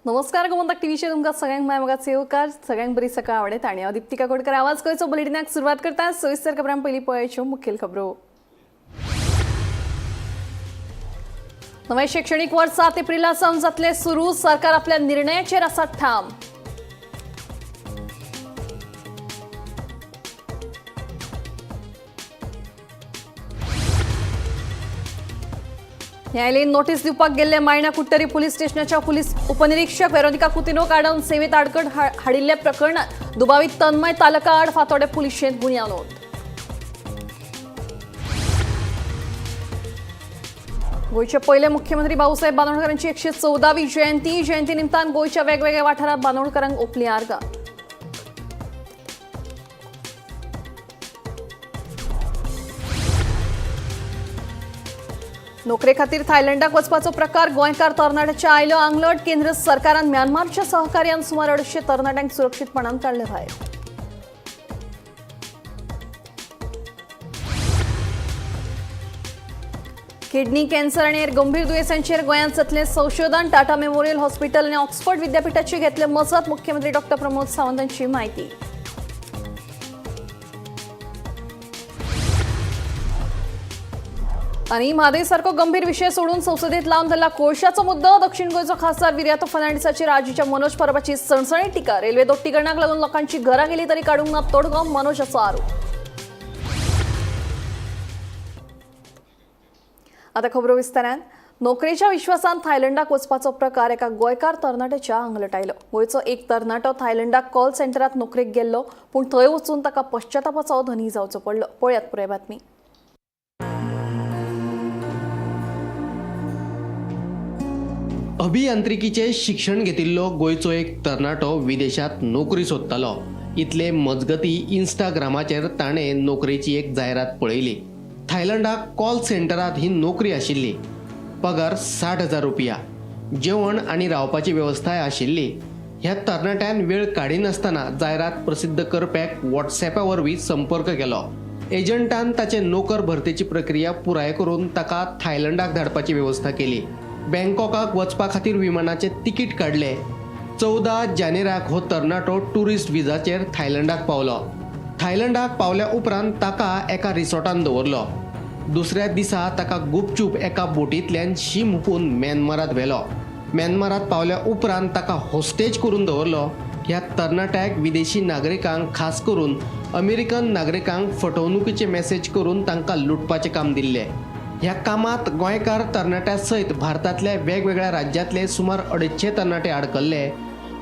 नमस्कार गोमंतक टीव्हीचे तुमका सगळ्यांक मायमोगाचे येवकार सगळ्यांक बरी सकाळ आवडेत आणि हांव दीप्ती काकोडकर आवाज गोंयचो बुलेटिनाक सुरवात करता सविस्तर खबरां पयलीं पळोवच्यो मुखेल खबरो। नवे शैक्षणिक वर्स 7 एप्रिलासावन जातले सुरू सरकार आपल्या निर्णयाचेर आसा ठाम। न्यायालयान नोटीस दिवपाक गेल्ले मायणा कुट्टरी पुलीस स्टेशनाच्या पुलीस उपनिरीक्षक वेरोनिका कुतिनोक आडावन सेवेत आडकड हाडिल्ल्या प्रकरणात दुबावित तन्मय तालुका आड फातोड्डे पुलिशेंत गुन्यांव नोंद। गोयचे पहिले मुख्यमंत्री भाऊसाहेब बांदोडकरांची 114वी जयंती निमतान गोयच्या वेगवेगळ्या वाठारांत बांदोडकरांक ओपली आर्गां। नोकरे खातीर थायलंडाक वचपाचो प्रकार गोंयकार तरणाट्याच्या आयलो आंगलट। केंद्र सरकारान म्यानमारच्या सहकार्यान सुमार 250 तरणाट्यांक सुरक्षीतपणान काडले भायर। किडनी कॅन्सर आनी हेर गंभीर दुयेंसांचेर गोंयांत जातलें संशोधन। टाटा मेमोरियल हॉस्पिटल आनी ऑक्सफर्ड विद्यापीठाची घेतले मजत। मुख्यमंत्री डॉ. प्रमोद सावंतांची माहिती। आणि म्हादईसारखो गंभीर विषय सोडून संसदेत लावून धरला कोळशाचो मुद्दो। दक्षिण गोंयचो खासदार विर्यातो फर्नांडिसाचेर आजीच्या मनोज परबाची सणसणीत टिका। रेल्वे दोट्टीकरणाक लागून लोकांची घरां गेली तरी काडूंक ना तोडगो, मनोजाचो आरोप। आता खबरो विस्तारान। नोकरेच्या विश्वासान थायलंडाक वचपाचो प्रकार एका गोंयकार तरणाट्याच्या आंगलट आयलो। गोंयचो एक तरणाटो थायलंडाक कॉल सेंटरात नोकरेक गेल्लो, पूण थंय वचून ताका पश्चातापाचो धनी जावचो पडलो। पळयात पुराय बातमी। अभियांत्रिकीचे शिक्षण घेतिल्लो गोंयचो एक तरणाटो विदेशात नोकरी सोदतालो। इतले मजगती इंस्टाग्रामाचेर ताणें नोकरेची एक जायरात पळयली। थायलंडाक कॉल सेंटरात ही नोकरी आशिल्ली। पगार 60,000 रुपया, जेवण आनी रावपाची वेवस्थाय आशिल्ली। ह्या तरणाट्यान वेळ काडिनासतना जायरात प्रसिद्ध करप्याक व्हॉट्सॅपा वरवीं संपर्क केलो। एजंटान ताचे नोकर भरतेची प्रक्रिया पुराय करून ताका थायलंडाक धाडपाची वेवस्था केली। बँकॉकाक वचपा खातीर विमानाचे तिकीट काडले। 14 जानेराक हो तरणाटो टुरिस्ट विजाचेर थायलंडाक पावलो। थायलंडाक पावल्या उपरांत ताका एका रिसॉर्टान दवरलो। दुसऱ्या दिसा ताका गुपचूप एका बोटींतल्यान शीम हुपून म्यानमारात व्हेलो। म्यानमारात पावल्या उपरांत ताका होस्टेज करून दवरलो। ह्या तरणाट्याक विदेशी नागरिकांक खास करून अमेरिकन नागरिकांक फटवणुकीचे मेसेज करून तांकां लुटपाचें काम दिल्लें। ह्या कामात गोंयकार तरणाट्या सयत भारतातल्या वेगवेगळ्या राज्यांतले सुमार 250 तरणाटे आडकल्ले।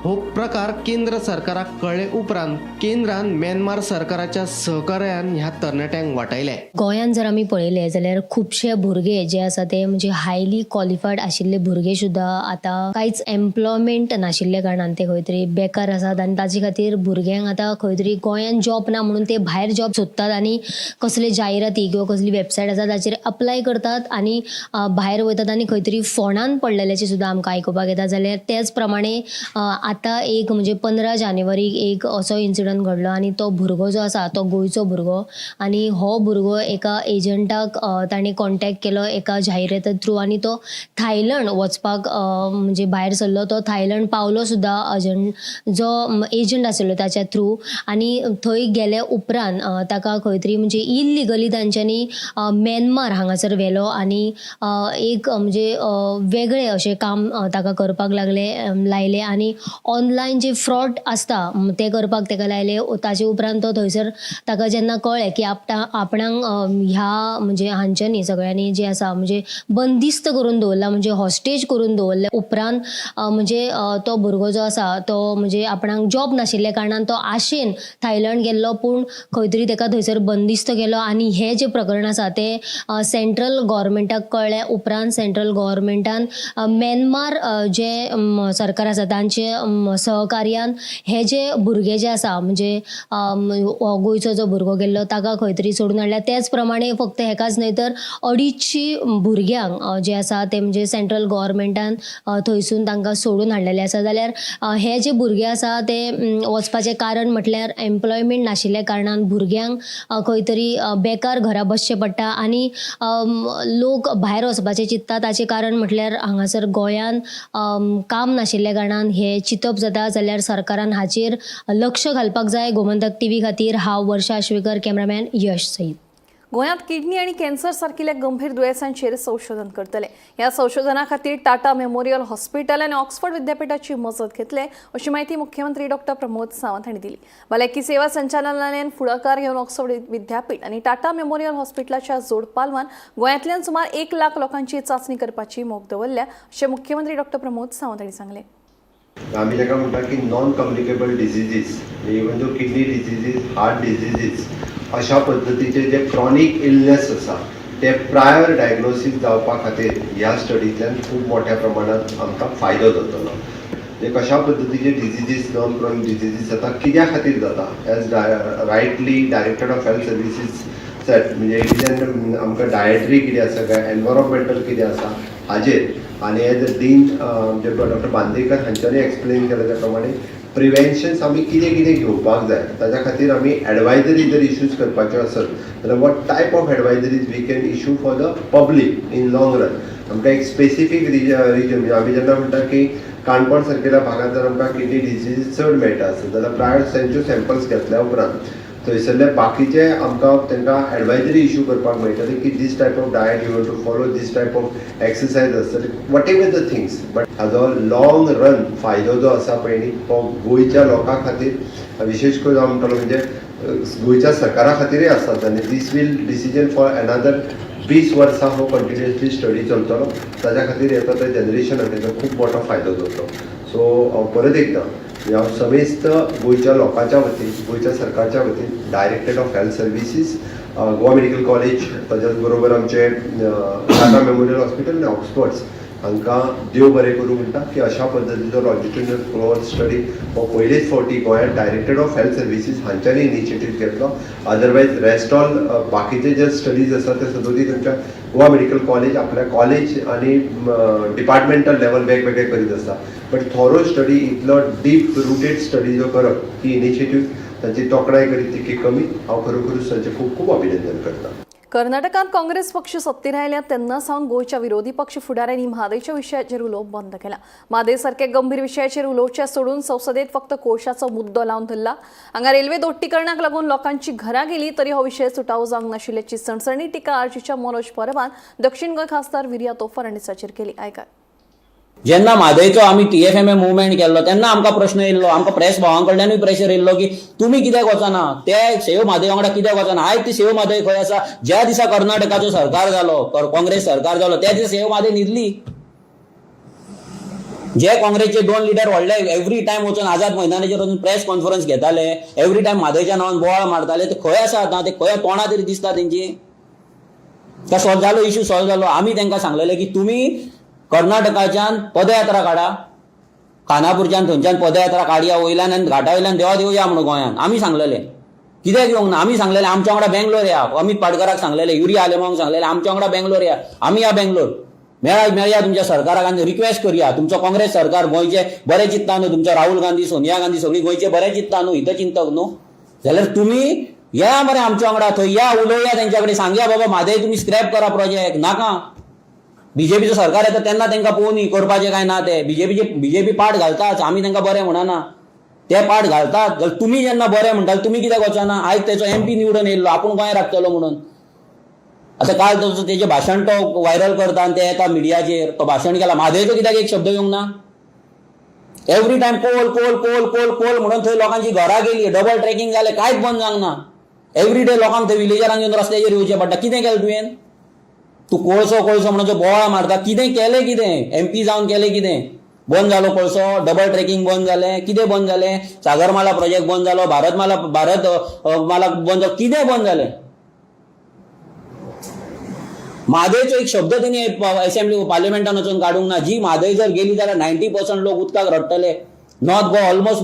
हो प्रकार केंद्र सरकाराक कळ्ळे उपरांत केंद्रान म्यानमार सरकाराच्या सहकार्यान ह्या तरणाट्यांक वाटायले। गोंयान जर आमी पळयले जाल्यार खुबशे भुरगे जे आसा ते म्हणजे हायली क्वॉलिफायड आशिल्ले भुरगे सुद्दां आतां कांयच एम्प्लॉयमेंट नाशिल्ले कारणान ते खंय तरी बेकार आसात आनी ताचे खातीर भुरग्यांक आतां खंय तरी गोंयान जॉब ना म्हणून ते भायर जॉब सोदतात आनी कसले जायराती किंवा कसली वेबसायट आसा ताचेर अप्लाय करतात आनी भायर वयतात आनी खंय तरी फोंडान पडलेल्याचे सुद्दां आमकां आयकुपाक येता। जाल्यार त्याच प्रमाणे आता एक म्हणजे 15 जानेवारीक एक असो इन्सिडंट घडलो आनी तो भुरगो जो आसा तो गोंयचो भुरगो आनी हो भुरगो एका एजंटाक ताणें कॉन्टॅक्ट केलो एका जाहिराती थ्रू आनी तो थायलंड वचपाक म्हणजे भायर सरलो। तो थायलंड पावलो सुद्दां जो एजंट आशिल्लो ताच्या थ्रू आनी थंय गेले उपरांत ताका खंय तरी म्हणजे इल्लिगली तांच्यांनी म्यानमार हांगासर व्हेलो आनी एक म्हणजे वेगळे अशें काम ताका करपाक लायले आनी ऑनलायन जे फ्रॉड आसता ते करपाक ताका लायले। ताचे उपरांत तो थंयसर ताका जेन्ना कळ्ळें की आपणाक ह्या म्हणजे हांच्यांनी सगळ्यांनी जे आसा म्हणजे बंदिस्त करून दवरला म्हणजे हॉस्टेज करून दवरले उपरांत म्हणजे तो भुरगो जो आसा तो म्हणजे आपणाक जॉब नाशिल्ल्या कारणान तो आशेन थायलंड गेल्लो पूण खंय तरी ताका थंयसर बंदिस्त केलो आनी हे जे प्रकरण आसा ते सेंट्रल गव्हर्मेंटाक कळ्ळें उपरांत सेंट्रल गव्हर्मेंटान म्यानमार जे सरकार आसा तांचे सहकार्यान हे जे भुरगे जे आसा म्हणजे गोंयचो जो भुरगो गेल्लो ताका खंय तरी सोडून हाडल्या त्याच प्रमाणे फक्त हेकाच न्हय तर 250 भुरग्यांक जे आसा ते म्हणजे सेंट्रल गव्हर्मेंटान थंयसून तांकां सोडून हाडलेले आसा जाल्यार हे जे भुरगे आसा ते वचपाचें कारण म्हटल्यार एम्प्लॉयमेंट नाशिल्ल्या कारणान भुरग्यांक खंय तरी बेकार घरा बसचें पडटा आनी लोक भायर वचपाचें चिंतता ताचें कारण म्हटल्यार हांगासर गोंयान काम नाशिल्ल्या कारणान हे चिंतप जाता जाल्यार सरकारान हाचेर लक्ष घालपाक जाय. गोमंतक टीव्ही खातीर हांव वर्षा आश्वेकर, कॅमेरामॅन यश सईद. गोंयांत किडनी आणि कॅन्सर सारकिल्या गंभीर दुयेंसांचेर संशोधन करतले. ह्या संशोधना खातीर टाटा मेमोरियल हॉस्पिटल आनी ऑक्सफर्ड विद्यापीठाची मजत घेतले अशी माहिती मुख्यमंत्री डॉ. प्रमोद सावंत हांणी दिली. भलायकी सेवा संचालनालयान फुडाकार घेवन ऑक्सफर्ड विद्यापीठ आनी टाटा मेमोरियल हॉस्पिटलाच्या जोड पालवान गोंयांतल्यान सुमार 1 लाख लोकांची चांचणी करपाची मोख दवरल्या अशें मुख्यमंत्री डॉ. प्रमोद सावंत हांणी सांगलें. आम्ही ताका म्हणटा की non communicable diseases even though kidney diseases heart diseases अशा पद्दतीचे जे क्रॉनिक इलनेस आसा ते प्रायर डायग्नोसीस जावपा खातीर ह्या स्टडींतल्यान खूब मोठ्या प्रमाणात आमकां फायदो जातलो. जे कशा पद्दतीचे डिजीजीस नॉन क्रॉनिक डिजीजीस जाता कित्या खातीर जाता as rightly director of health services said म्हणजे इतल्यान आमकां डायटरी कितें आसा काय एनवायरमेंटल कितें आसा हाजेर आनी एज अ डीन जे डॉक्टर बांदेकर हांच्यांनी एक्सप्लेन केले त्या प्रमाणे प्रिवेन्शन्स आमी कितें कितें घेवपाक जाय ताच्या खातीर आमी एडवायजरी जर इश्यूज करपाच्यो आसत जाल्यार what type of advisories we can issue for the public in long run. आमकां एक स्पेसिफीक रिजन म्हणजे आमी जेन्ना म्हणटा की काणकोण सारकेल्या भागांत जर आमकां किडनी डिजीज चड मेळटा आसत जाल्यार प्रायर सॅम्पल्स घेतल्या उपरांत थंयसरले बाकीचे आमकां तांकां एडवायजरी इश्यू करपाक मेळटली की this type of diet you have to follow this type of exercise आसतली whatever the things. But हाजो लॉंग रन फायदो जो आसा पळय न्ही तो गोंयच्या लोकां खातीर विशेश करून हांव म्हणटलो म्हणजे गोंयच्या सरकारा खातीरय आसात आनी दीस वील डिसिजन फॉर अनदर 20 वर्सां हो कंटिन्युअसली स्टडी चलतलो. ताच्या खातीर येता त्या जनरेशनाक ताचो खूब मोठो फायदो जातलो. सो हांव परत एकदां ह्या समेस्त गोंयच्या लोकांच्या वतीन गोंयच्या सरकारच्या वतीन director of health services Goa medical college ताच्याच बरोबर आमचे टाटा मेमोरियल हॉस्पिटल आनी ऑक्सफर्ड्स हांकां देव बरें करूं म्हणटा की अशा पद्दतीचो लॉजिट्युडनल फ्लोअर स्टडी हो पयलेच फावटी गोंयांत डायरेक्टर ऑफ हेल्थ सर्विसीस हांच्यांनी इनिशिएटीव घेतलो. अदरवायज रेस्ट ऑल बाकीचे जे स्टडीज आसा ते सदोदी तुमच्या गोवा मेडिकल कॉलेज आपल्या कॉलेज आनी डिपार्टमेंटल लेवल वेगवेगळे करीत आसा. बट थोरो स्टडी इतलो डीप रुटेड स्टडी जो करप ही इनिशिएटीव तांची तोखणाय करीत तितकी कमी. हांव खरोखरूच तांचें खूब खूब अभिनंदन करता. कर्नाटकात काँग्रेस पक्ष सत्तेर आयल्या तेन्ना सावन गोंयच्या विरोधी पक्ष फुडाऱ्यांनी म्हादयच्या विशयाचेर उलोवप बंद केला. म्हादय सारखे गंभीर विशयाचेर उलोवचे सोडून संसदेत फक्त कोळशाचो मुद्दो लावन धरला. हांगा रेल्वे दोट्टीकरणाक लागून लोकांची घरां गेली तरी हो विशय सुटावो जावंक नाशिल्ल्याची सणसणी टिका आरजीच्या मनोज परबान दक्षिण गोंय खासदार विर्या तोफर हांणी ताचेर केली. आयकात. जेन्ना म्हादयचो आमी TFMA मुवमेंट केल्लो तेन्ना आमकां प्रश्न येयल्लो, आमकां प्रेस भावां कडल्यानूय प्रेशर येयल्लो की तुमी कित्याक वचना, ते सेव म्हादय वांगडा कित्याक वचना. आयज ती सेव म्हादय खंय आसा? ज्या दिसा कर्नाटकाचो सरकार जालो, काँग्रेस सरकार जालो त्या दिसा सेव म्हादय न्हिदली. जे काँग्रेसचे 2 लिडर व्हडले एवरी टायम वचून आझाद मैदानाचेर वचून प्रेस कॉन्फरन्स घेताले, एवरी टायम म्हादयच्या नांवान बोवाळ मारताले, ते खंय आसा आतां? ते खंय तोंडां तरी दिसता तेंची? काय सॉल्व जालो? इश्यू सॉल्व जालो? आमी तांकां सांगलेलें की तुमी कर्नाटकाच्यान पदयात्रा काडा, खानापूरच्यान थंयच्यान पदयात्रा काडया वयल्यान आनी घाटा वयल्यान देवा देव या म्हणून गोंयांत. आमी सांगलेलें कित्याक येवंक ना? आमी सांगलेलें आमच्या वांगडा बेंगलोर या. अमित पाडकराक सांगलेलें, युरिया आलेमांक सांगलेलें आमच्या वांगडा बेंगलोर या. आमी या बेंगलोर मेळया तुमच्या सरकाराक आनी रिक्वेस्ट करया. तुमचो काँग्रेस सरकार गोंयचे बरें चिंतता न्हू, तुमचो राहुल गांधी, सोनिया गांधी सगळीं गोंयचे बरें चिंतता न्हू, हितचिंतक न्हू, जाल्यार तुमी या मरे आमच्या वांगडा थंय या, उलोवया तेंच्या कडेन, सांगया बाबा म्हादय तुमी स्क्रॅप करा प्रोजेक्ट. नाका बीजेपीचो सरकार येता तेन्ना तांकां पळोवनी करपाचें काय ना ते. बीजेपी पाट घालताच, आमी तांकां बरें म्हणना, ते पाट घालतात. जाल्यार तुमी जेन्ना बरें म्हणटाले तुमी कित्याक वचना? आयज तेचो MP निवडून येयल्लो, आपूण गोंय राखतलो म्हणून. आतां काल तेजें भाशण तो व्हायरल करता आनी ते येता मिडियाचेर, तो भाशण केला. म्हादयचो कित्याक एक शब्द येवंक ना? Every time call call call call call म्हणून थंय लोकांची घरां गेली, डबल ट्रॅकिंग जालें, कांयच बंद जावंक ना. एवरी डे लोकांक थंय विलेजरांक येवन रस्त्याचेर येवचें पडटा. कितें केलें तुवें? तूं कोळसो म्हणून जो बोवाळ मारता, कितें केलें? कितें MP जावन केलें? कितें बंद जालो? कोळसो डबल ट्रॅकिंग बंद जालें? कितें बंद जालें? सागरमाला प्रोजेक्ट बंद जालो, भारत माला बंद जालो, कितें बंद जालें? म्हादयचो एक शब्द तेणी असेंब्ली पार्लिमेंटान वचून काडूंक ना. जी म्हादय जर गेली जाल्यार 90% लोक उदकाक रडटले. नॉर्थ गोवा ऑलमोस्ट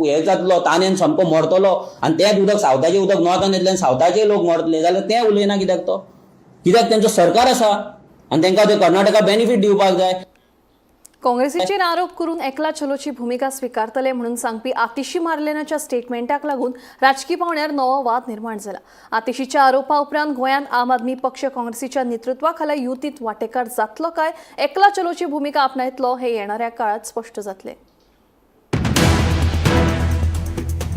हे जातलो ताणेन सामको मरतलो आनी तेंच उदक सावथाचें उदक नॉर्थान येतलें आनी सावथाचे लोक मरतले जाल्यार तें उलयना कित्याक तो कित्याक तेंचो सरकार आसा आनी तांकां ते कर्नाटका बेनिफीट दिवपाक जाय. काँग्रेसीचेर आरोप करून एकला चलोची भूमिका स्वीकारतले म्हणून सांगपी आतिशी मार्लेनाच्या स्टेटमेंटाक लागून राजकीय पावंड्यार नवो वाद निर्माण जाला. आतिशीच्या आरोपा उपरांत गोंयांत आम आदमी पक्ष काँग्रेसीच्या नेतृत्वाखाला युतीत वांटेकार जातलो काय एकला चलोची भूमिका आपणायतलो हे येणाऱ्या काळात स्पष्ट जातले.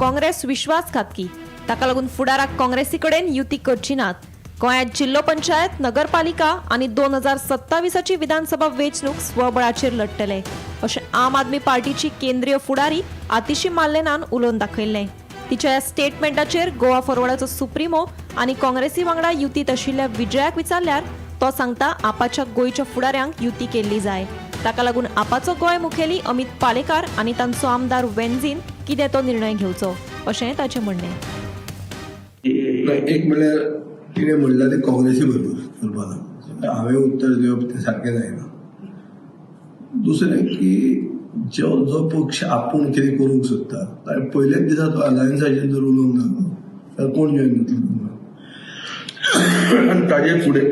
काँग्रेस विश्वासघातकी ताका लागून फुडाराक काँग्रेसी कडेन युती करची नात. गोंयांत जिल्लो पंचायत नगरपालिका आनी 2027ची विधानसभा वेंचणूक स्वबळाचेर लढटले अशें आम आदमी पार्टीची केंद्रीय फुडारी आतिशी मार्लेनान उलोवन दाखयल्लें. तिच्या ह्या स्टेटमेंटाचेर गोवा फॉरवर्डाचो सुप्रिमो आनी काँग्रेसी वांगडा युतीत आशिल्ल्या विजयाक विचारल्यार तो सांगता आपाच्या गोंयच्या फुडाऱ्यांक युती केल्ली जाय. ताका लागून आपाचो गोंय मुखेली अमित पालेकार आनी तांचो आमदार वेंझीन कितें तो निर्णय घेवचो अशें ताचें म्हणणें. एक म्हणल्यार तिणें म्हणलां तें काँग्रेसी बरोबर करपाक हांवें उत्तर दिवप तें सारकें जायना. दुसरें की जो पक्ष आपूण कितें करूंक सोदता ताणें पयलेच दिसा तो अलायन्साचेर जर उलोवंक लागलो जाल्यार कोण जॉयन जातलो. आनी ताजे फुडें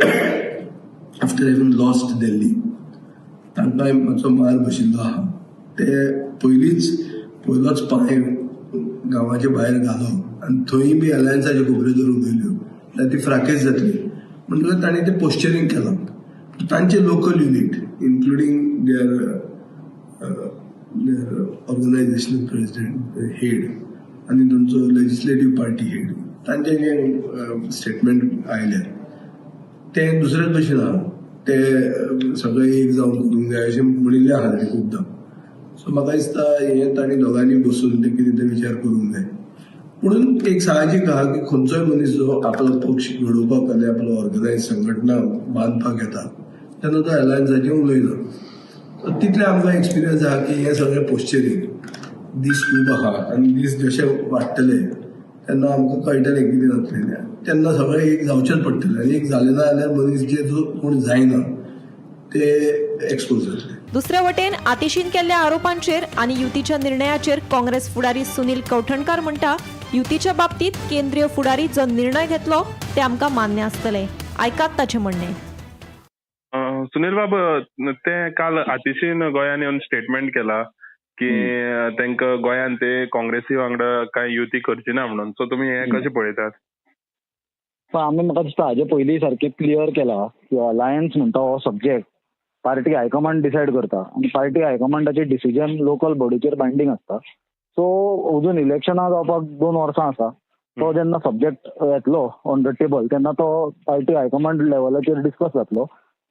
आफ्टर हॅविंग लॉस्ट दिल्ली तांकां मातसो मार बशिल्लो आहा. ते पयलोच पांय गांवाचे भायर घालप आनी थंय बी अलायन्साच्यो खबऱ्यो जर उलयल्यो जाल्यार ती फ्राकेस जातली. म्हणटकच तांणी तें पोस्चरींग केलां. तांचे local unit including their organizational president head आनी तांचो लेजिस्लेटीव पार्टी हेड तांचे जे स्टेटमेंट आयल्यात ते दुसऱ्याच भशेन आहा. ते सगळे एक जावन करूंक जाय अशें म्हणिल्लें आहा ताणें खुबदां. सो म्हाका दिसता हें तांणी दोगांनी बसून ते कितें ते विचार करूंक जाय. म्हणून एक साहजीक आहा की खंयचोय मनीस जो आपलो पक्ष घडोवपाक आनी आपलो ऑर्गनायज संघटना बांदपाक येता तेन्ना तो अलायन्साचेर उलयना. तितलें आमकां एक्सपिरियन्स आहा की हें सगळें पोस्चरींग दीस खूब आहा आनी दीस जशे वाडटले तेन्ना आमकां कळटलें कितें जातलें. तेन्ना सगळें एक जावचेंच पडटलें आनी एक जालें ना जाल्यार मनीस जे जो कोण जायना ते एक्सपोज जातले. दुसरे वटेन आतिशीन केल्ल्या आरोपांचेर आनी युतीच्या निर्णयाचेर काँग्रेस फुडारी सुनील कौठणकार म्हणटा युतीच्या बाबतीत केंद्रीय फुडारी जो निर्णय घेतलो ते आमकां मान्य आसतलें. आयकात ताचें म्हणणें. सुनील बाबा ते काल आतिशीन गोंयान येवन स्टेटमेंट केला की तांकां गोंयान ते काँग्रेसी वांगडा कांय युती करची ना म्हणून. सो तुमी हें कशें पळयतात? आमी म्हाका दिसता हाजे पयलीं सारकें क्लियर केला की अलायन्स म्हणटा हो सब्जेक्ट पार्टी हायकमांड डिसायड करता आनी पार्टी हायकमांडाचे डिसिजन लोकल बॉडीचेर बायंडींग आसता. सो अजून इलेक्शनां जावपाक 2 वर्सां आसा. तो जेन्ना सब्जेक्ट येतलो ऑन द टेबल तेन्ना तो पार्टी हायकमांड लेवलाचेर डिस्कस जातलो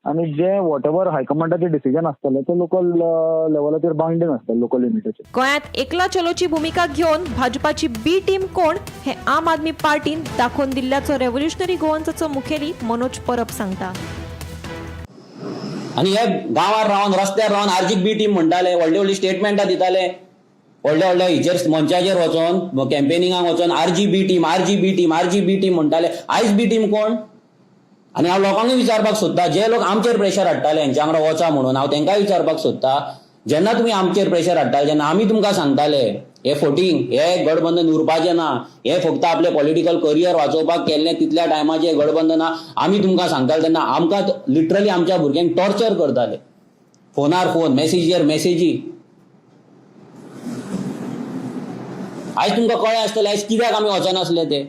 आनी जे वॉट एवर हायकमांडाचे डिसिजन आसतले ते लोकल लेवलाचेर बायंडींग आसतले लोकल युनिटाचेर. गोंयांत एकला चलोची भूमिका घेवन भाजपाची बी टीम कोण हे आम आदमी पार्टीन दाखोवन दिल्ल्याचो रेव्होल्युशनरी गोवन्साचो मुखेली मनोज परब सांगता. आनी हे गांवार रावन रस्त्यार रावन आर्जीक बी टीम म्हणटाले, व्हडली व्हडली स्टेटमेंटां दिताले, व्हडल्या व्हडल्या हेचेर मंचाचेर वचोन कॅम्पेनिंगाक वचोन आरजी बी टीम म्हणटाले. आयज बी टीम कोण? आनी हांव लोकांकूय विचारपाक सोदता जे लोक आमचेर प्रेशर हाडटाले हेंच्या वांगडा वचा म्हणून हांव तांकांय विचारपाक सोदता जेन्ना तुमी आमचेर प्रेशर हाडटाले जेन्ना आमी तुमकां सांगताले हे फोटींग हे गठबंधन उरपाचें ना, हे फक्त आपले पॉलिटिकल करियर वाचोवपाक केल्लें तितल्या टायमाचे गठबंधन आमी तुमकां सांगताले तेन्ना आमकां लिटरली आमच्या भुरग्यांक टॉर्चर करताले. फोनार फोन, मेसेजीर मेसेजी. आयज तुमकां कळ्ळें आसतलें आयज कित्याक आमी वचनासले ते.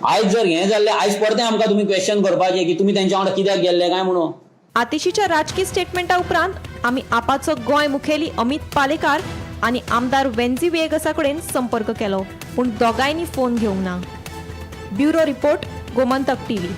आयज जर हें जाल्लें आयज परतें आमकां तुमी क्वेश्चन करपाचें की तुमी तेंच्या वांगडा कित्याक गेल्ले काय म्हणून. आतिशीच्या राजकीय स्टेटमेंटा उपरांत आमी आपाचो गोंय मुखेली अमित पालेकार आनी आमदार वेंझी वेगसा कडेन संपर्क केलो पूण दोगांयनी फोन घेवंक ना. Bureau report, Gomantak TV.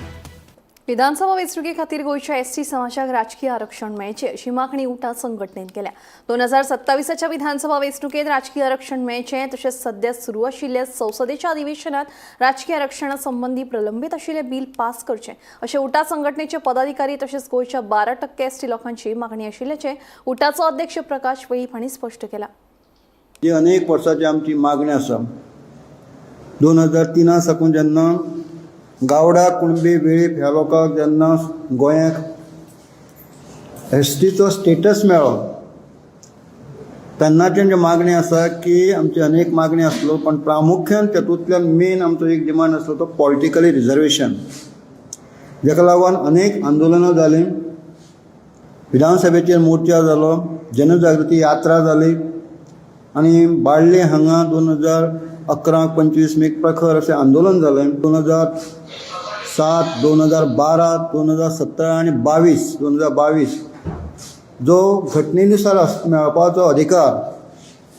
विधानसभा वेंचणुके खातीर गोंयच्या एसटी समाजाक राजकीय आरक्षण मेळचे अशी मागणी उठा संघटनेन केल्या. 2027च्या विधानसभा वेंचणुकेत राजकीय आरक्षण मेळचे तशेंच सध्या सुरू आशिल्ल्या संसदेच्या अधिवेशनात राजकीय आरक्षणा संबंधी प्रलंबीत आशिल्लें बिल पास करचें अशें उठा संघटनेचे पदाधिकारी तशेंच गोंयच्या 12% एसटी लोकांची मागणी आशिल्ल्याचें उठाचो अध्यक्ष प्रकाश वेळीप हांणी स्पश्ट केलां. ही अनेक वर्सांची आमची मागणी आसा. 2003 साकून जेन्ना गावडा कुणबी वेळीप ह्या लोकांक जेन्ना गोंयांत एसटीचो स्टेटस मेळ्ळो तेन्नाचे जे मागणी आसा की आमची अनेक मागणी आसलो पण प्रामुख्यान तेतूंतल्यान मेन आमचो एक डिमांड आसलो तो पॉलिटिकली रिजर्वेशन, जाका लागून अनेक आंदोलनां जालीं, विधानसभेचेर मोर्चा जालो, जनजागृती यात्रा जाली आनी बाळ्ळे हांगा 2011-25 मेक प्रखर अशें आंदोलन जालें. 2007, 2012, 2017 आनी 2022 जो घटनेनुसार मेळपाचो अधिकार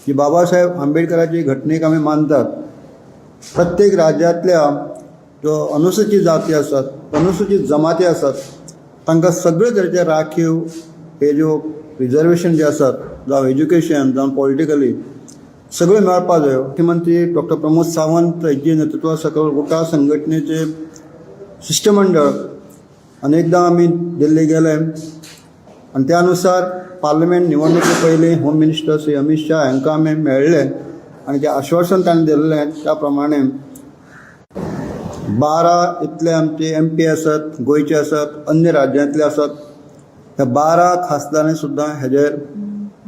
जी बाबासाहेब आंबेडकराची घटनेक आमी मानतात, प्रत्येक राज्यांतल्या जो अनुसूचित जाती आसात, अनुसूचित जमाती आसात, तांकां सगळे तरेचे राखीव हे ज्यो रिजर्वेशन जे आसात, जावं एज्युकेशन जावं पॉलिटिकली सगळे मेळपाक जाय. मुख्यमंत्री डॉक्टर प्रमोद सावंत हेजे नेतृत्वा सकयल उठा संघटनेचे शिष्टमंडळ अनेकदां आमी दिल्ली गेले आनी त्या अनुसार पार्लमेंट निवडणुके पयलीं होम मिनिस्टर श्री अमित शाह हांकां आमी मेळ्ळे आनी जें आश्वासन ताणें दिल्लें त्या प्रमाणे 12 इतले आमचे MP आसात, गोंयचे आसात, अन्य राज्यांतले आसात. ह्या 12 खासदारांनी सुद्दां हेजेर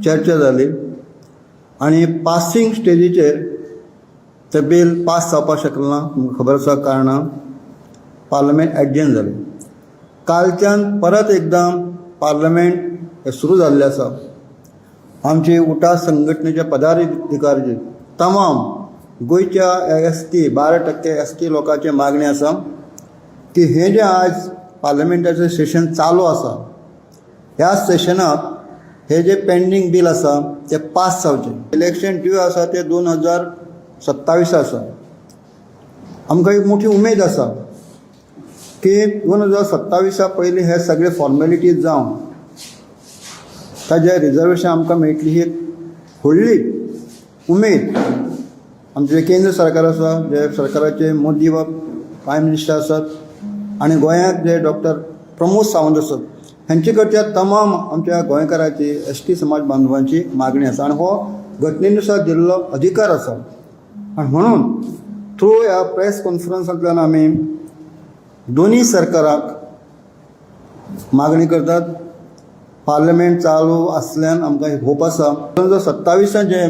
चर्चा जाली आनी पासींग स्टेजीचेर तें बील पास जावपाक शकलें ना. तुमकां खबर आसा कारणां पार्लमेंट एडजर्न जाली. कालच्यान परत एकदां पार्लमेंट हें सुरू जाल्लें आसा. आमची उठा संघटनेच्या पदाधिकारी तमाम गोंयच्या ST 12% ST लोकांची मागणी आसा की हे जे आज पार्लमेंटाचें सेशन चालू आसा, ह्या सेशनाक हे जे पेंडींग बील आसा ते पास जावचें. इलेक्शन ड्यू आसा ते 2027 आसा. आमकां एक मोठी उमेद आसा की 2027 पयलीं हे सगळे फॉर्मेलिटीज जावन ताजें रिजर्वेशन आमकां मेळटली ही व्हडली उमेद. आमचे केंद्र सरकार आसा, जे सरकाराचे मोदी वा प्रायम मिनिस्टर आसात आनी गोंयांत जे डॉक्टर प्रमोद सावंत आसात, हांचे कडच्या तमाम आमच्या गोंयकारांची ST समाज बांदवांची मागणी आसा आनी हो घटनेनुसार दिल्लो अधिकार आसा. आनी म्हणून थ्रू ह्या प्रेस कॉन्फरन्सांतल्यान आमी दोन्ही सरकाराक मागणी करतात. पार्लमेंट चालू आसल्यान आमकां होप आसा 2027 जे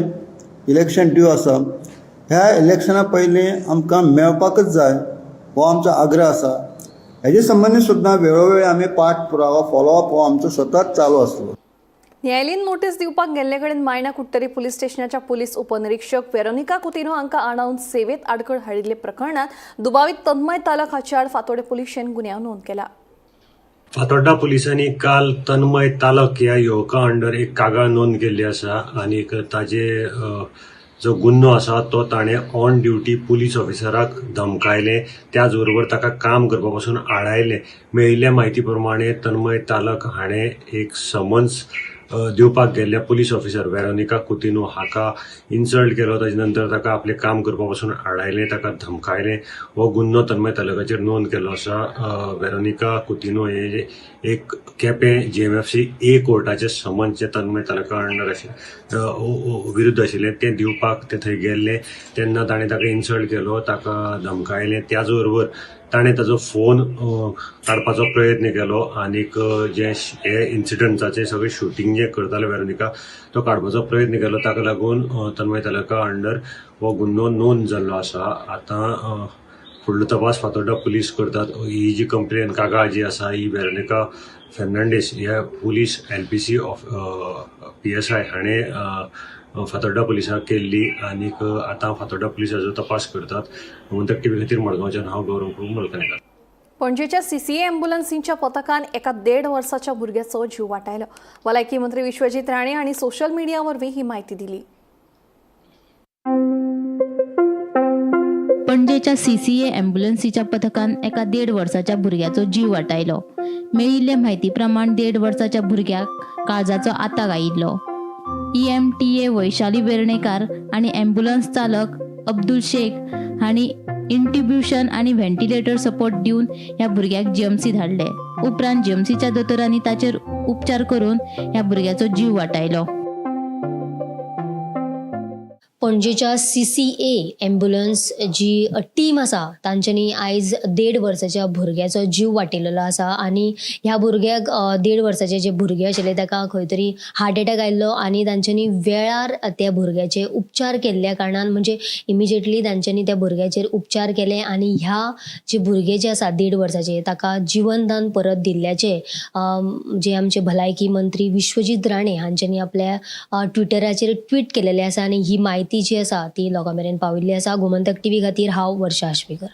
इलेक्शन ड्यू आसा, ह्या इलेक्शना पयलीं आमकां मेळपाकच जाय हो आमचो आग्रह आसा. हेजे संबंदी सुद्दां वेळोवेळी आमी पाठपुरावो फॉलोअप हो आमचो सतत चालू आसलो. न्यायालयीन नोटीस दिवपाक गेल्ले कडेन मायना कुट्टरी पुलीस स्टेशनाच्या पुलीस उपनिरीक्षक वेरोनिका कुतिनो हांकां आडावन सेवेत आडखळ हाडिल्ले प्रकरणात दुबावित तन्मय तालक हाचे आड फातोर्डे पुलिशेन गुन्यांव नोंद केला. फातोर्डा पुलिसांनी काल तन्मय तालक ह्या युवका अंडर एक कागाळ नोंद केल्ली आसा आनी ताजे जो गुन्हो आसा तो ताणें ऑन ड्युटी पुलीस ऑफिसराक धमकायले, त्याच बरोबर ताका काम करपा पासून आडायले. मेळिल्ल्या म्हायती प्रमाणे तन्मय तालक हाणें एक समन्स दिवपाक गेल्ल्या पुलीस ऑफिसर वेरोनिका कुतिनो हाका इन्सल्ट केलो. ताजे नंतर ताका आपलें काम करपा पासून आडायलें, ताका धमकायलें. हो गुन्हो तन्मय तालकाचेर नोंद केल्लो आसा. वेरोनिका कुतिनो हे एक केपें GMFC A कोर्टाचे समन्स जे तन्मय तालका अंडर विरुद्ध आशिल्लें तें दिवपाक ते थंय गेल्ले तेन्ना ताणें ताका इन्सल्ट केलो, ताका धमकायलें. त्याच बरोबर ताणें ताजो फोन काडपाचो प्रयत्न केलो आनीक जे हे इन्सिडंटाचें सगळें शूटिंग जें करताले वेरोनिका तो काडपाचो प्रयत्न केलो. ताका लागून तन्मय तालका अंडर हो गुन्हो नोंद जाल्लो आसा. आतां फुडलो तपास फातोर्डा पुलीस करतात. ही जी कंप्लेन कागाळ जी आसा ही वेरोनिका फेर्नांडीस ह्या पुलीस LPC PSI हाणें फातोर्डा पुलिसाक केल्ली आनीक आतां फातोर्डा पुलीस हाचो तपास करतात. गोमंतक TV खातीर मडगांवच्यान हांव गौरव प्रभू मलकानेकार. पणजेच्या CCA अँब्युलन्सींच्या पथकान एका 1.5 वर्साच्या भुरग्याचो जीव वाटायलो. भलायकी मंत्री विश्वजीत राणे हांणी सोशल मिडिया वरवीं ही माहिती दिली. पणजेच्या CCA अँब्युलन्सीच्या पथकान एका 1.5 वर्साच्या भुरग्याचो जीव वाटायलो. मेळिल्ले म्हायती प्रमाण 1.5 वर्साच्या भुरग्याक काळजाचो आताक आयिल्लो. EMTA वैशाली वेर्णेकार आनी अँब्युलन्स चालक अब्दुल शेख हांणी इंट्रिब्युशन आनी व्हेंटिलेटर सपोर्ट दिवन ह्या भुरग्याक GMC धाडले. उपरांत GMCच्या दोतोरांनी ताचेर उपचार करून ह्या भुरग्याचो जीव वाटायलो. पणजेच्या CCA ॲम्ब्युलन्स जी टीम आसा तांच्यांनी आयज 1.5 वर्साच्या भुरग्याचो जीव वाटिल्लो आसा आनी ह्या भुरग्याक 1.5 वर्साचे जे भुरगे आशिल्ले ताका खंय तरी हार्ट अटॅक आयिल्लो आनी तांच्यांनी वेळार त्या भुरग्याचे उपचार केल्ल्या कारणान म्हणजे इमिजिएटली तांच्यांनी त्या भुरग्याचेर उपचार केले आनी ह्या जे भुरगे जे आसा 1.5 वर्साचे ताका जिवनदान परत दिल्ल्याचे जे आमचे भलायकी मंत्री विश्वजीत राणे हांच्यांनी आपल्या ट्विटराचेर ट्वीट केलेले आसा आनी ही माहिती जी आसा ती लोकां मेरेन पाविल्ली आसा. गोमंतक TV खातीर हांव वर्षा आश्वेकर.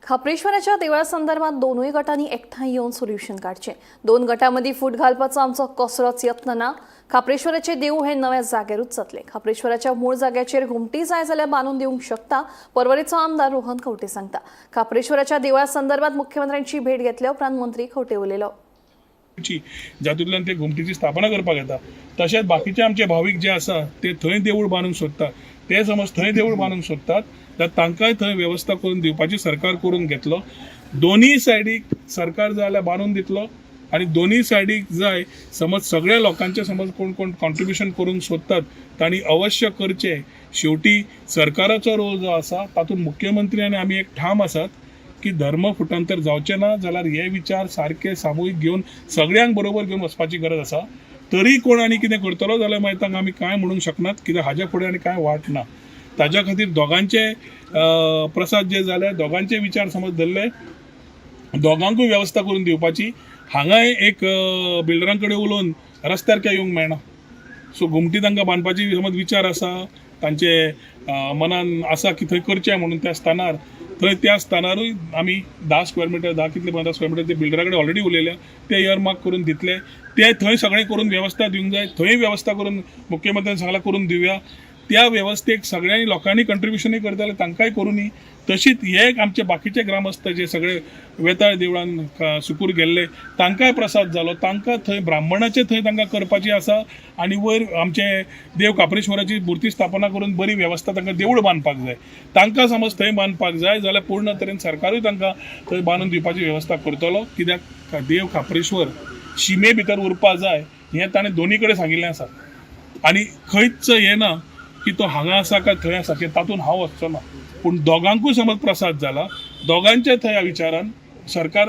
खापरेश्वराच्या देवळा संदर्भात दोनूय गटांनी एकठांय येवन सोल्युशन काडचें. 2 गटां मदीं फूट घालपाचो आमचो कसलोच यत्न ना. खापरेश्वराचे देवूळ हे नव्या जाग्यारूच जातले. खापरेश्वराच्या मूळ जाग्याचेर घुमटी जाय जाल्यार बांदून दिवंक शकता, पर्वरेचो आमदार रोहन खंवटे सांगता. खापरेश्वराच्या देवळा संदर्भात मुख्यमंत्र्यांची भेट घेतल्या उपरांत मंत्री खंवटे उलयलो. जातूंतल्यान ते घुमटीची स्थापना करपाक येता. तशेंच बाकीचे आमचे भावीक जे आसा ते थंय देवूळ बांदूंक सोदतात. ते समज थंय देवूळ बांदूंक सोदतात जाल्यार तांकांय थंय वेवस्था करून दिवपाची सरकार करून घेतलो. दोनूय सायडीक सरकार जाय जाल्यार बांदून दितलो आनी दोनूय सायडीक जाय समज सगळ्या लोकांचे समज कोण कोण कॉन्ट्रिब्युशन करूंक सोदतात तांणी अवश्य करचें. शेवटी सरकाराचो रोल जो आसा तातूंत मुख्यमंत्री आनी आमी एक ठाम आसात की धर्म फुटांतर जावचें ना जाल्यार हे विचार सारके सामुहीक घेवन सगळ्यांक बरोबर घेवन वचपाची गरज आसा. तरी कोण आनी कितें करतलो जाल्यार मागीर तांकां आमी कांय म्हणूंक शकनात, कित्याक हाज्या फुडें आनी कांय वाट ना. ताज्या खातीर दोगांचे प्रसाद जे जाले, दोगांचे विचार समज धरले, दोगांकूय वेवस्था करून दिवपाची. हांगाय एक बिल्डरां कडेन उलोवन रस्त्यार काय येवंक मेळना. सो घुमटी तांकां बांदपाची समज विचार आसा, तांचे मनान आसा की थंय करचें म्हणून त्या स्थानार थंय त्या स्थानारूय आमी 10 स्क्वेअर मिटर 10 कितले 15 स्क्वेअर मिटर ते बिल्डरा कडेन ऑलरेडी उलयल्या, ते इयरमार्क करून दितले. ते थंय सगळें करून वेवस्था दिवंक जाय. थंय वेवस्था करून मुख्यमंत्र्यान सांगला करून दिवया. त्या वेवस्थेक सगळ्यांनी लोकांनी कंट्रिब्युशनूय करता जाल्यार तांकांय करूनी. तशीच हे आमचे बाकीचे ग्रामस्थ जे सगळे वेताळ देवळान सुकूर गेल्ले तांकांय प्रसाद जालो. तांकां थंय ब्राह्मणाचे थंय तांकां करपाची आसा आनी वयर आमचे देव कापरेश्वराची मुर्ती स्थापना करून बरी वेवस्था तांकां देवूळ बांदपाक जाय. तांकां समज थंय बांदपाक जाय जाल्यार पूर्ण तरेन सरकारूय तांकां थंय बांदून दिवपाची वेवस्था करतलो. कित्याक देव कापरेश्वर शिमे भितर उरपा जाय हें ताणें दोनी कडेन सांगिल्लें आसा आनी खंयच हें ना की तो हांगा आसा काय थंय आसा की तातूंत हांव वचचो ना. पूण दोगांकूय समज प्रसाद जाला, दोगांच्या थंय विचारान सरकार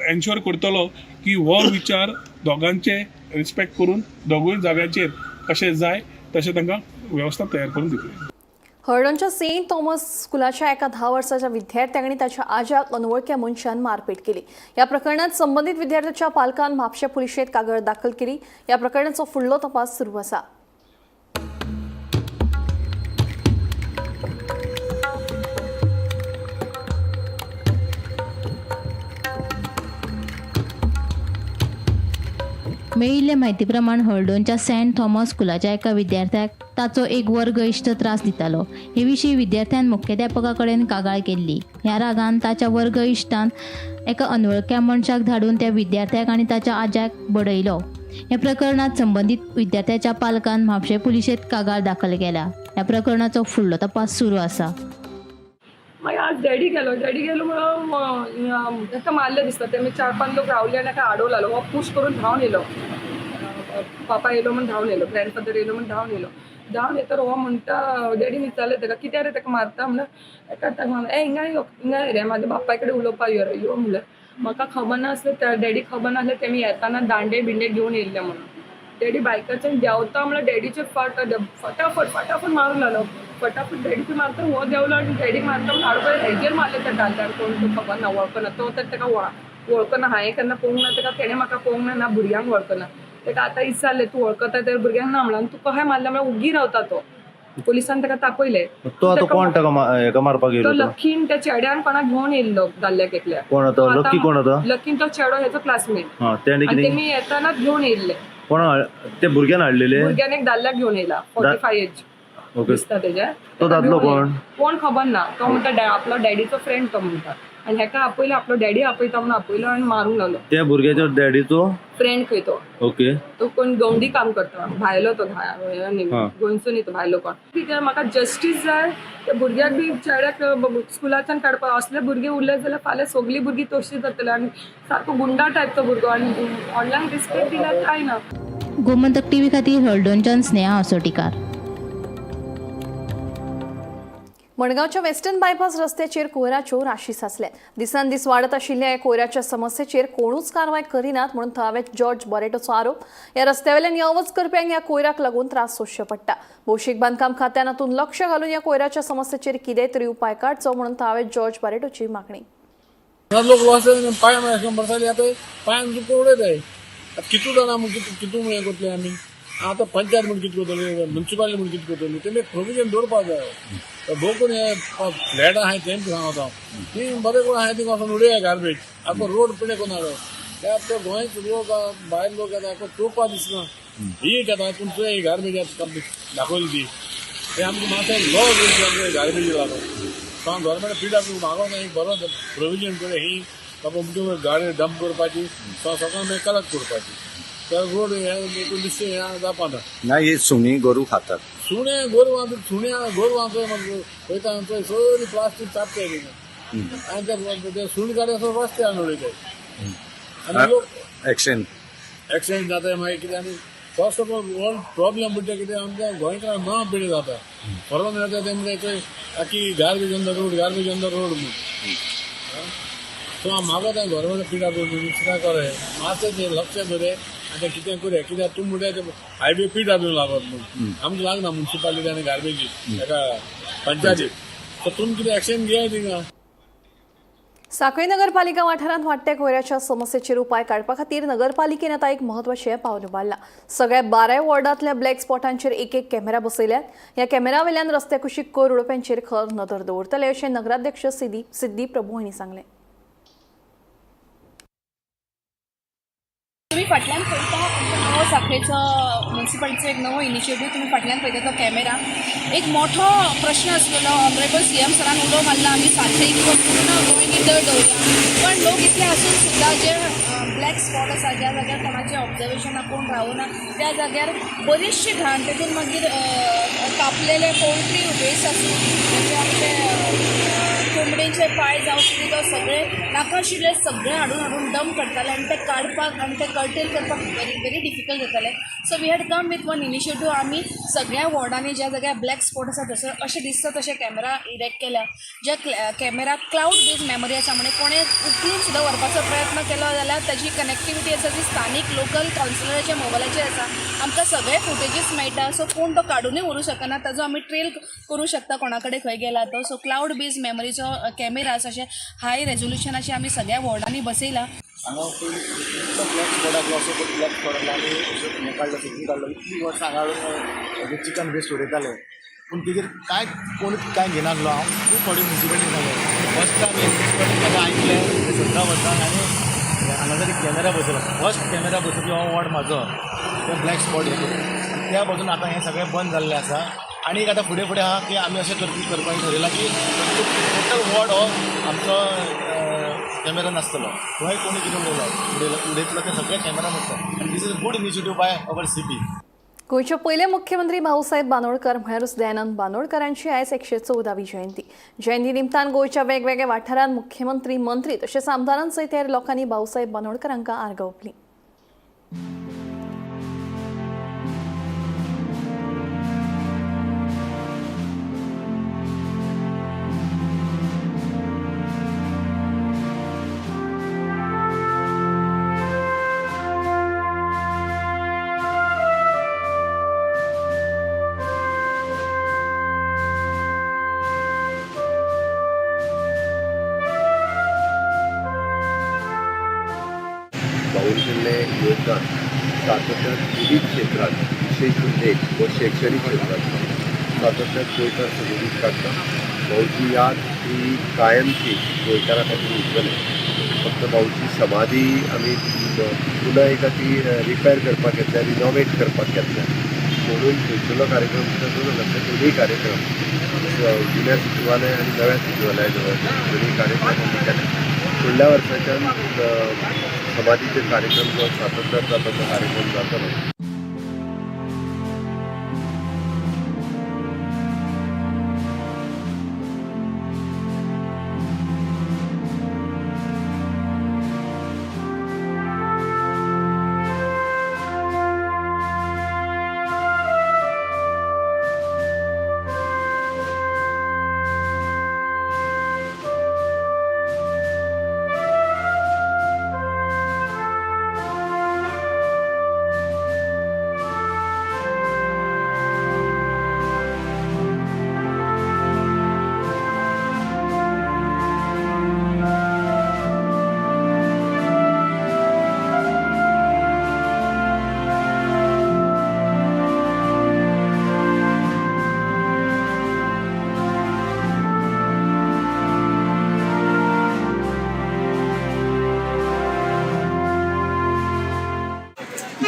एन्श्योर करतलो की हो विचार दोगांचे रिस्पेक्ट करून दोगूय जाग्याचेर कशें जाय तशें तांकां वेवस्था तयार करून दितली. हळडणच्या सेंट थॉमस स्कुलाच्या एका 10 वर्साच्या विद्यार्थ्याक ताच्या आज्याक अनवळख्या मनशान मारपीट केली. या प्रकरणात संबंधित विद्यार्थ्याच्या पालकान म्हापशा पुलिशेंत कागाळ दाखल केली. या प्रकरणाचो फुडलो तपास सुरू आसा. मेळिल्ले म्हायती प्रमाण हळडोणच्या सेंट थॉमस स्कुलाच्या एका विद्यार्थ्याक ताचो एक वर्ग इश्ट त्रास दितालो. हे विशीं विद्यार्थ्यान मुख्याध्यापका कडेन कागाळ केल्ली. ह्या रागान ताच्या वर्ग इश्टान एका अनवळख्या मनशाक धाडून त्या विद्यार्थ्याक आनी ताच्या आज्याक बडयलो. ह्या प्रकरणात संबंधित विद्यार्थ्याच्या पालकान म्हापशे पुलिशेंत कागाळ दाखल केल्या. ह्या प्रकरणाचो फुडलो तपास सुरू आसा. मागीर आज डॅडी गेलो म्हणून ताका मारले दिसता. ते 4-5 लोक रावले आनी ताका आडवलो. हो पुश करून धांवन येयलो. पापा येयलो म्हण धांवन येयलो, ग्रँडफादर येयलो म्हण धांवन येयलो. धांवन येता हो म्हणटा, डॅडीन विचारलें ताका कित्याक रे ताका मारता म्हणल्यार ताका म्हणलें हिंगा रे म्हाज्या बापाय कडेन उलोवपा यो म्हणल्यार म्हाका खबर नासलें. त्या डॅडी खबर नासलें तेमी येताना दांडे बिंडे घेवन येयल्ले म्हणून. डॅडी बायकाच्यान देंवता म्हणल्यार डॅडीचे फटाफट मारूंक लागलो. फटाफट डॅडीचे मारता हो देंवलो आनी डॅडीक मारता म्हणून हाडून हेजेर मारले त्या दांड्यार. कोण तो खबर ना, वळखना. तो तर ताका वळखना. हांवें केन्ना पळोवंक ना ताका, तेणें म्हाका पळोवंक ना भुरग्यांक वळखना. ताका आतां विचारलें तूं वळखता तर भुरग्यांक ना म्हणून. तूं कशें मारलें म्हळ्यार उगी रावता तो. पुलिसान ताका तापयले. कोण मारपाक तो लकीन त्या चेड्यान कोणाक घेवन येयल्लो दादल्याक एकल्या. लकीन तो चेडो हेचो क्लासमेट. तेमी येतानाच घेवन येयल्ले. ते भुरग्यान हाडलेले. भुरग्यान एक दादल्याक घेवन येयला 45 एज दिसता तेजे. तो दादलो कोण खबर ना. तो म्हणटा आपलो डॅडीचो फ्रेंड तो म्हणटा आनी हेका आपयलो. आपलो डॅडी आपयता म्हणून आपयलो आनी मारूंक लागलो. त्या भुरग्याच्या डॅडीचो फ्रेंड खंय तो. ओके. तो कोण गवंडी काम करता. भायलो तो गोंयचो न्ही तो, भायलो कोण. ठीक आहे, म्हाका जस्टीस जाय. त्या भुरग्याक बी चेड्याक स्कुलाच्यान काडपा. असले भुरगे उरले जाल्यार फाल्यां सगळीं भुरगीं तशीं जातले आनी सारको गुंडा टायपचो भुरगो आनी ऑनलायन रिस्पेक्ट दिल्यार कांय ना. गोमंतक TV खातीर हळडोणच्यान स्नेहा असोटीकार. मडगावच्या वेस्टर्न बायपास रस्त्याचेर कोयराच्यो राशी साचल्यात. दिसान दीस वाडत आशिल्ल्या ह्या कोयराच्या समस्येचेर कोणूच कारवाय करिनात म्हणून थळावे जॉर्ज बरेटोचो आरोप. ह्या रस्त्यावेल्यान येवच करप्यांक ह्या कोयराक लागून त्रास सोंसचे पडटा. भौशीक बांदकाम खात्यान हातूंत लक्ष घालून ह्या कोयराच्या समस्येचेर कितेंय तरी उपाय काडचो म्हणून थळावे जॉर्ज बरेटोची मागणी. लोक पांय बरसाली आता पांयान उडयत आहे. कितू जाणां कितू हें करतले आमी आतां पंचायत म्हण कितें करतली म्युन्सिपालिटी म्हण कितें करतली तेमी प्रोविजन दवरपाक जाय. भोव कोण हे फ्लॅटां आहाय तेंच सांगता ती बरें कोण आहाय थिंगा वचून उडया गार्बेज आतां रोड पिणे कोण आलो त्या गोंयच लोक भायर लोक येता चोवपा दिसना ही येता पूण तुवें ही गार्बेज दाखयली ती ते आमकां मातशें लॉ गार्बेज लागून गव्हर्मेंट PWD मागोन एक बरो प्रोविजन करे ही बाबा गाडी डंप करपाची सकाळ मागीर कलेक्ट करपाची तर रोड हे दिसते जावपाना. नाही हे सुणी गोरू खातात. सुणे गोरवां पळयता थंय सगळी प्लास्टीक चापताय आनी ते सुणी गाडी असो रस्त्यान उडयताय आनी लोक एक्सिडेंट जाताय. मागीर कितें आनी फर्स्ट ऑफ ऑल व्हड प्रॉब्लम म्हणटा कितें आमच्या गोंयकार ना पिढी जाता परत येता ते म्हणजे थंय आखी गार्बेज ऑन द रोड म्हणून सो हांव मागत हांव गव्हर्मेंट PWD कितें करे मातशें ते लक्ष दवरे आनी कितें करूया कित्याक तूं म्हणटा ते हायवे PWD लागत म्हणून आमकां लागना म्युन्सिपालिटी आनी गार्बेजी ताका पंचायतीक सो तुमी कितें एक्शन घेया थिंगा. सांखळी नगरपालिका वाठारांत वाडट्या कोयराच्या समस्येचेर उपाय काडपा खातीर नगरपालिकेन आतां एक म्हत्वाचें पावल उबारलां. सगळ्या 12 वॉर्डांतल्या ब्लॅक स्पॉटांचेर एक कॅमेरा बसयल्यात. ह्या कॅमेरा वयल्यान रस्त्या कुशीक कोयर उडोवप्यांचेर खर नदर दवरतले अशें नगराध्यक्ष सिद्धी प्रभू हांणी सांगलें. तुम्ही फाटल्यान पळयता नवो सांखळेचो म्युन्सिपालिटीचो एक नवो इनिशिएटीव तुम्ही फाटल्यान पळयता तो कॅमेरा एक मोठो प्रश्न आसलेलो. ऑनरेबल CM सरान उलो मारला आमी सांखळी पूर्ण गोंय नितळ दवरला पण लोक इतले आसून सुद्दां जे ब्लॅक स्पॉट आसा ज्या जाग्यार कोणाचें ऑब्जर्वेशनाक कोण रावना त्या जाग्यार बरीचशी घाण तेतून मागीर कापलेले पोल्ट्री वेस्ट आसूं म्हणजे आमचे कोंबडेचे पाय जावं कितें तो सगळे नाका आशिल्ले सगळे हाडून डंप करताले आनी ते काडपाक आनी ते कर्टेल करपाक व्हेरी डिफिकल्ट जातालें. So we had come with one initiative. आमी सगळ्या वॉर्डांनी ज्या जाग्यार ब्लॅक स्पॉट आसा तसो अशें दिसता तशे कॅमेरा इरेक्ट केल्या. ज्या कॅमेरा क्लाउड बेज मेमरी आसा म्हणजे कोणें उखलून सुद्दां व्हरपाचो प्रयत्न केलो जाल्यार ताजी कनेक्टिविटी आसा जी स्थानीक लोकल कावन्सिलराच्या मोबायलाचेर आसा आमकां सगळे फुटेजीस मेळटा. सो कोण तो काडूनय व्हरू शकना ताजो आमी ट्रेल करूं शकता कोणा कडेन खंय गेला तो. सो क्लाउड बेज मेमरीचो कॅमेरा आसा अशें हाय रेजोल्युशनाचे आमी सगळ्या वॉर्डांनी बसयला. हांगा ब्लॅक स्पॉट आसलो असो ब्लॅक स्पॉटाला आमी हें काडलो सिटी काडलो इतली वर्सां हांगा चिकन वेस्ट उडयताले पूण तेजेर कोण कांय घेनासलो. हांव खूब फावटी म्युन्सिपालिटीन जालो फर्स्ट टायम आयकलें 17 वर्सांक आनी हांगा जर कॅमेरा बसयलो फर्स्ट कॅमेरा बसयलो हो वॉर्ड म्हाजो तो ब्लॅक स्पॉट हे करून त्या बाजून आतां हें सगळें बंद जाल्लें आसा. आनीक आतां फुडें आहा की आमी अशें करपाक ठरयलां की टोटल वॉर्ड हो आमचो कॅमेरा नासतलो थंय कोणी कितें उडयतलो ते सगळे कॅमेरा नासता आनी this is good initiative by our CP. गोंयचे पयले मुख्यमंत्री भाऊसाहेब बांदोडकर म्हळ्यारूच दयानंद बांदोडकरांची आयज 114वी जयंती. जयंती निमतान गोंयच्या वेगवेगळ्या वाठारांत मुख्यमंत्री मंत्री तशेंच आमदारांसयत हेर लोकांनी भाऊसाहेब बांदोडकरांका आर्गां ओंपलीं. भाऊंचे योगदान सातत्यात विविध क्षेत्रात विशेष उद्देश व शैक्षणिक क्षेत्रात सातत्यात गोंयकार सोडून काडटा. भाऊची याद ही कायमची गोंयकारा खातीर उरतली. फक्त भाऊची समाधी आमी पुन्हा एकदा ती रिपेर करपाक घेतल्या रिनोवेट करपाक घेतल्या म्हणून थंयसरलो कार्यक्रम दोनूय कार्यक्रम जुन्या सचिवालय आनी नव्या सचिवालया जवळ दोनूय कार्यक्रम आमी केले. फुडल्या वर्साच्यान समाधीचे कार्यक्रम जो सातत्यात जाता तो कार्यक्रम जातलो.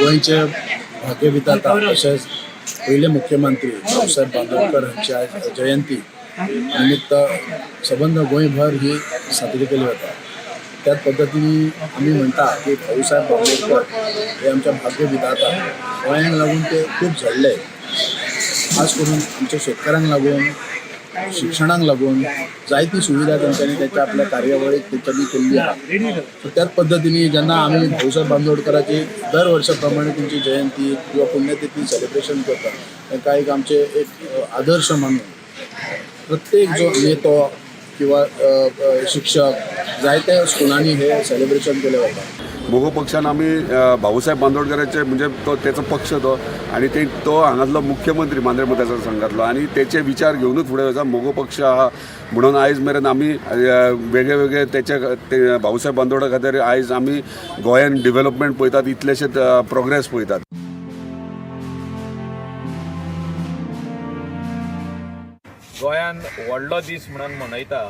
गोंयचे भाग्यविधाता तशेंच पयले मुख्यमंत्री भाऊसाहेब बांदोडकर हांची आयज जयंती निमित्त सबंद गोंयभर ही साजरी केली वता. त्याच पद्दतीने आमी म्हणटा की भाऊसाहेब बांदोडकर हे आमच्या भाग्यविधाता. गोंयांक लागून ते खूब झडले, खास करून आमच्या शेतकऱ्यांक लागून, शिक्षणाक लागून जायती सुविधा तेंच्यांनी त्याच्या आपल्या कार्यावळीत तेंच्यांनी केल्ली आहा. सो त्याच पद्दतीने जेन्ना आमी भाऊसाहेब बांदोडकराची दर वर्सा प्रमाणे तेंची जयंती किंवा पुण्यतिथी सेलिब्रेशन करता, ताका एक आमचे एक आदर्श मानून प्रत्येक जो नेतो किंवा शिक्षक जायत्या स्कुलांनी हे सेलिब्रेशन केले वता. मोगो पक्षान आमी भाऊसाहेब बांदोडकराचे म्हणजे तो त्याचो पक्ष तो आणि तो हांगातलो मुख्यमंत्री मांद्रे मतदारसंघातलो आणि त्याचे विचार घेऊनच फुडें वचता. मोगो पक्ष आहा म्हणून आयज मेरेन आमी वेगळे वेगळे ते भाऊसाहेब बांदोडा खातीर आयज आमी गोंयान डेव्हलपमेंट पळयतात, इतलेशे प्रोग्रेस पळयतात. गोंयान व्हडलो दीस म्हणून मनयता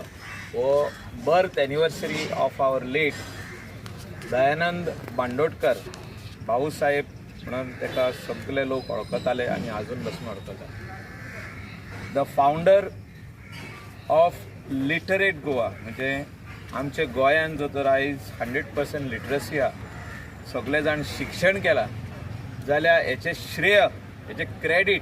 हो birth anniversary of our late Dayanand Bandodkar Bhausaheb म्हणून ताका सगळे लोक वळखताले आणि अजून पासून वळखतात. The founder of literate Goa म्हणजे आमच्या गोंयान जो तर आयज 100% लिटरसी हा, सगळे जाण शिक्षण केला जाल्यार हेचे श्रेय, हेचे क्रेडीट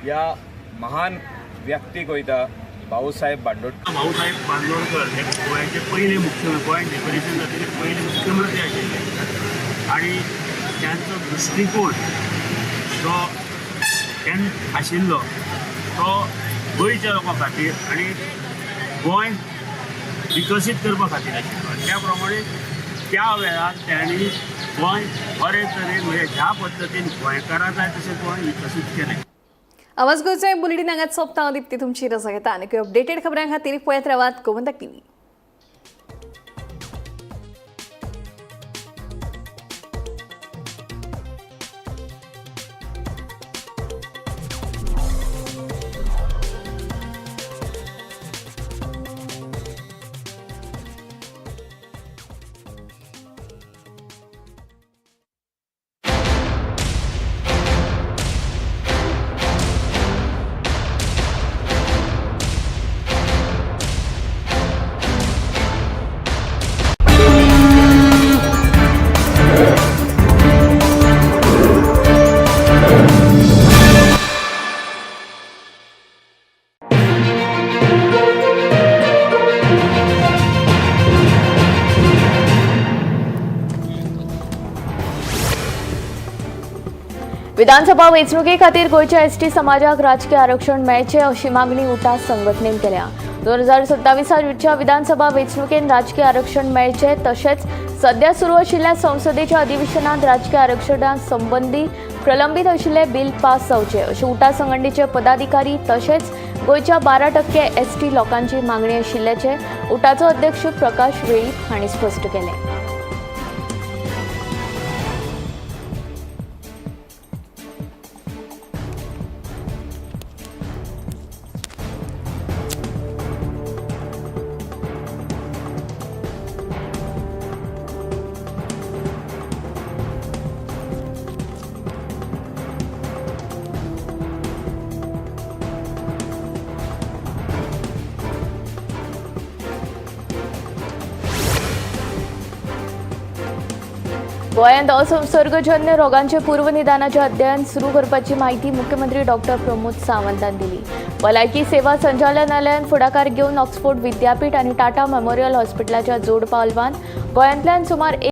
ह्या महान व्यक्तीक वयता भाऊसाहेब बांदोडकर. भाऊसाहेब बांदोडकर हे गोंयाचे पहिले मुख्यमंत्री, गोंय डेकोरेशन जातले पहिले मुख्यमंत्री आशिल्ले आणि त्यांचो दृश्टिकोन जो तेन्ना आशिल्लो तो गोंयच्या लोकां खातीर आणि गोंय विकसीत करपा खातीर आशिल्लो. त्या प्रमाणे त्या वेळार त्यांनी गोंय बरे तरेन म्हणजे ह्या पद्दतीन गोंयकारां जाय तशें गोंय विकसीत केलें. आवाज गोंयचो बुलेटिन हांगाच सोंपता. दिप्ती तुमची रजा घेता आनी अपडेटेड खबरां खातीर पळयत रावात गोमंतक टीव्ही. विधानसभा वेंचणुके खातीर गोंयच्या एसटी समाजाक राजकीय आरक्षण मेळचें अशी मागणी उठा संघटनेन केल्या. 2027 विधानसभा वेंचणुकेन राजकीय आरक्षण मेळचें तशेंच सध्या सुरू आशिल्ल्या संसदेच्या अधिवेशनात राजकीय आरक्षणा संबंधी प्रलंबीत आशिल्ले बिल पास जावचे अशें उठा संघटनेचे पदाधिकारी तशेंच गोंयच्या 12% एसटी लोकांची मागणी आशिल्ल्याचे उठाचो अध्यक्ष प्रकाश वेळीप हांणी स्पश्ट केलें. गोंयांत असंसर्गजन्य रोगांचे पूर्वनिदानाचे अध्ययन सुरू करपाची माहिती मुख्यमंत्री डॉक्टर प्रमोद सावंतान दिली. भलायकी सेवा संचालनालयान फुडाकार घेवन ऑक्सफोर्ड विद्यापीठ आनी टाटा मेमोरियल हॉस्पिटलाच्या जोड पावलान गोंयांतल्यान सुमार